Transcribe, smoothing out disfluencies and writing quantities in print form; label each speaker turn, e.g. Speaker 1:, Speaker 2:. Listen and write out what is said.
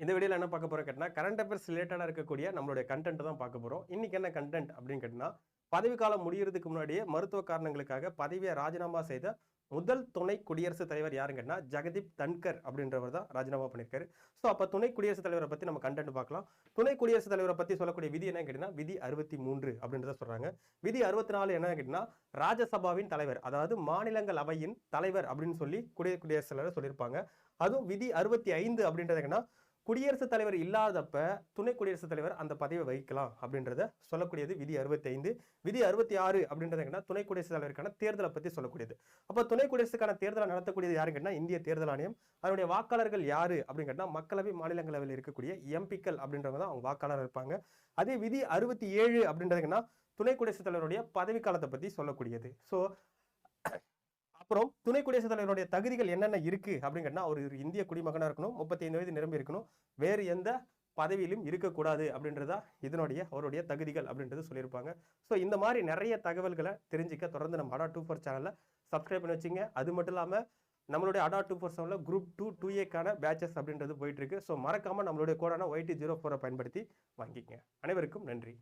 Speaker 1: இந்த வீடியோல என்ன பார்க்க போறோம் கேட்டா, கரண்ட் அஃபேர்ஸ் ரிலேட்டடா இருக்கக்கூடிய நம்மளுடைய கன்டென்ட் தான் பார்க்க போறோம். இன்னைக்கு என்ன கன்டென்ட் அப்படின்னு கேட்டீங்கன்னா, பதவிக்காலம் முடியறதுக்கு முன்னாடியே மருத்துவ காரணங்களுக்காக பதவியை ராஜினாமா செய்த முதல் துணை குடியரசுத் தலைவர் யாருன்னு கேட்டா, ஜெகதீப் தன்கர் அப்படின்றவர் தான் ராஜினாமா பண்ணியிருக்காரு. ஸோ அப்ப துணை குடியரசுத் தலைவரை பத்தி நம்ம கன்டென்ட் பார்க்கலாம். துணை குடியரசுத் தலைவரை பத்தி சொல்லக்கூடிய விதி என்னன்னு கேட்டீங்கன்னா, விதி 63 அப்படின்றத சொல்றாங்க. விதி 64 என்ன கேட்டீங்கன்னா, ராஜ்யசபாவின் தலைவர், அதாவது மாநிலங்களவையின் தலைவர் அப்படின்னு சொல்லி குடியரசுத் தலைவர் சொல்லியிருப்பாங்க. அதுவும் விதி 65 அப்படின்றது என்னன்னா, குடியரசுத் தலைவர் இல்லாதப்ப துணை குடியரசுத் தலைவர் அந்த பதவியை வகிக்கலாம் அப்படின்றத சொல்லக்கூடியது விதி 65. விதி 66 அப்படின்றது என்னன்னா, துணை குடியரசுத் தலைவருக்கான தேர்தலை பத்தி சொல்லக்கூடியது. அப்ப துணை குடியரசுக்கான தேர்தலை நடத்தக்கூடியது யாருன்னு கேட்டா, இந்திய தேர்தல் ஆணையம். அதனுடைய வாக்காளர்கள் யாரு அப்படின்னு கேட்டா, மக்களவை மாநிலங்களவையில் இருக்கக்கூடிய எம்பிக்கள் அப்படின்றவங்க தான் அவங்க வாக்காளர் இருப்பாங்க. அதே விதி 67 அப்படின்றது என்னன்னா, துணை குடியரசுத் தலைவருடைய பதவி காலத்தை பத்தி சொல்லக்கூடியது. ஸோ அப்புறம் துணை குடியரசுத் தலைவருடைய தகுதிகள் என்னென்ன இருக்கு அப்படின்னு கேட்டா, ஒரு இந்திய குடிமகனா இருக்கணும், 35 வயது நிரம்பி இருக்கணும், வேறு எந்த பதவியிலும் இருக்கக்கூடாது அப்படின்றதா இதனுடைய அவருடைய தகுதிகள் அப்படின்றது சொல்லியிருப்பாங்க. ஸோ இந்த மாதிரி நிறைய தகவல்களை தெரிஞ்சுக்க தொடர்ந்து நம்ம அடா 24 சேனலை சப்ஸ்கிரைப் பண்ணி வச்சுங்க. அது மட்டும் இல்லாமல் நம்மளுடைய அடா 247 குரூப் 2 2A பேச்சஸ் அப்படின்றது போயிட்டு இருக்கு. ஸோ மறக்காம நம்மளுடைய கோடான YT04 பயன்படுத்தி வாங்கிக்கங்க. அனைவருக்கும் நன்றி.